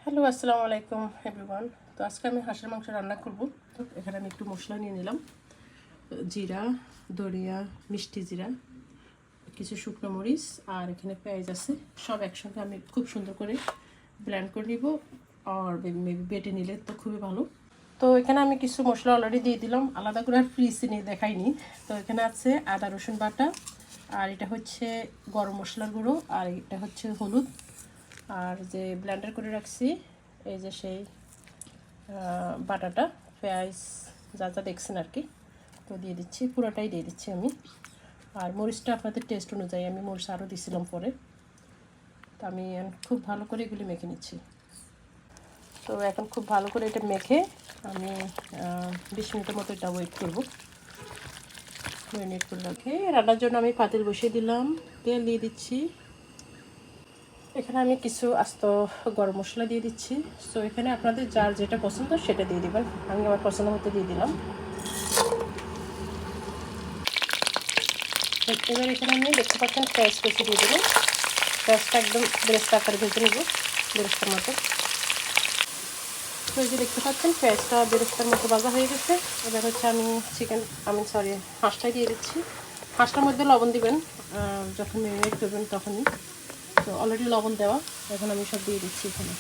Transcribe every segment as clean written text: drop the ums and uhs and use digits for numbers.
Hello, আসসালামু আলাইকুম everyone. তো আজকে আমি হাঁসের মাংস রান্না করব। তো এখানে আমি একটু মশলা নিয়ে নিলাম, জিরা, ধনিয়া, মিষ্টি জিরা, কিছু শুকনো মরিচ, আর এখানে পেঁয়াজ আছে। সব একসঙ্গে আমি খুব সুন্দর করে ব্লেন্ড করে নিব, আর মেবি বেটে নিলে তো খুবই ভালো। তো এখানে আমি কিছু মশলা অলরেডি দিয়ে দিলাম, আলাদা করে আর ফ্রিজে নিয়ে দেখাইনি। তো এখানে আছে আদা রসুন বাটা, আর এটা হচ্ছে গরম মশলার গুঁড়ো, আর এটা হচ্ছে হলুদ, আর যে ব্লেন্ডার করে রাখছি এই যে সেই বাটাটা, পেঁয়াজ যা যা দেখছেন আর কি, তো দিয়ে দিচ্ছি, পুরোটাই দিয়ে দিচ্ছি আমি। আর মরিচটা আপনাদের টেস্ট অনুযায়ী, আমি মরিচ আরও দিয়েছিলাম পরে। তো আমি খুব ভালো করে এগুলি মেখে নিচ্ছি। তো এখন খুব ভালো করে এটা মেখে আমি 20 মিনিটের মতো এটা ওয়েট করবো। ম্যারিনেট করে রাখে রান্নার জন্য আমি পাতিল বসিয়ে দিলাম, তেল দিয়ে দিচ্ছি। এখানে আমি কিছু আস্ত গরম মশলা দিয়ে দিচ্ছি। সো এখানে আপনাদের যার যেটা পছন্দ সেটা দিয়ে দিবেন, আমি আমার পছন্দ মতো দিয়ে দিলাম। এবার এখানে আমি দেখতে পাচ্ছেন পেঁয়াজ কেটে দিয়ে দিলাম। পেঁয়াজটা একদম বেরেস্তা আকারে ভেজে নেব, বেরেস্তার মতো। তো এই যে দেখতে পাচ্ছেন পেঁয়াজটা বেরেস্তার মতো ভাজা হয়ে গেছে। এবার হচ্ছে আমি হাঁসটাই দিয়ে দিচ্ছি। হাঁসটার মধ্যে লবণ দিবেন যখন ম্যারিনেট করবেন তখনই। তো অলরেডি লবণ দেওয়া, এখন আমি সব দিয়ে দিচ্ছি এখানে।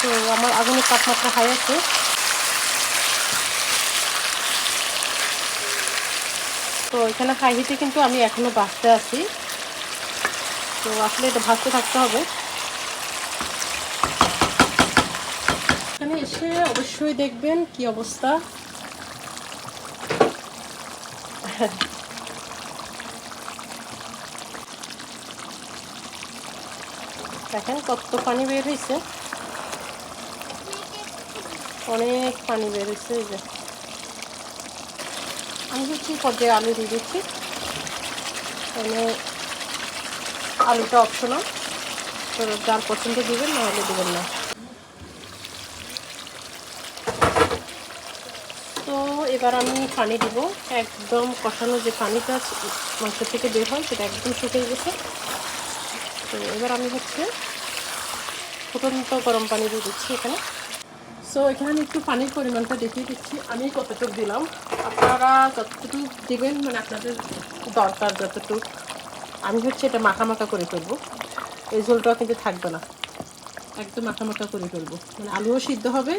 তো আমার আগুনের তাপমাত্রা হাই আছে। তো এখানে হাই হিটে কিন্তু আমি এখনও ভাজতে আছি। তো আসলে এটা ভাজতে থাকতে হবে। এখানে এসে অবশ্যই দেখবেন কি অবস্থা। দেখেন কত পানি বের হয়েছে, অনেক পানি বের হয়েছে। এই যে আমি হচ্ছে পর্যায়ে আলু দিয়ে দিচ্ছি। মানে আলুটা অপশনাল, তো যার পছন্দ দিবেন, নাহলে দেবেন না। তো এবার আমি পানি দিব, একদম কষানো যে পানিটা মাংস থেকে বের হয় সেটা একদম শুকিয়ে গেছে। তো এবার আমি হচ্ছে ফুটন্ত গরম পানি দিয়ে দিচ্ছি এখানে। সো এখানে আমি একটু পানির পরিমাণটা দেখিয়ে দিচ্ছি, আমি কতটুকু দিলাম। আপনারা যতটুকু দিবেন, মানে আপনাদের দরকার যতটুকু। আমি হচ্ছে এটা মাখা মাখা করে ফেলবো, এই ঝোলটাও কিন্তু থাকবে না, একদম মাখা মাখা করে ফেলবো। মানে আলুও সিদ্ধ হবে,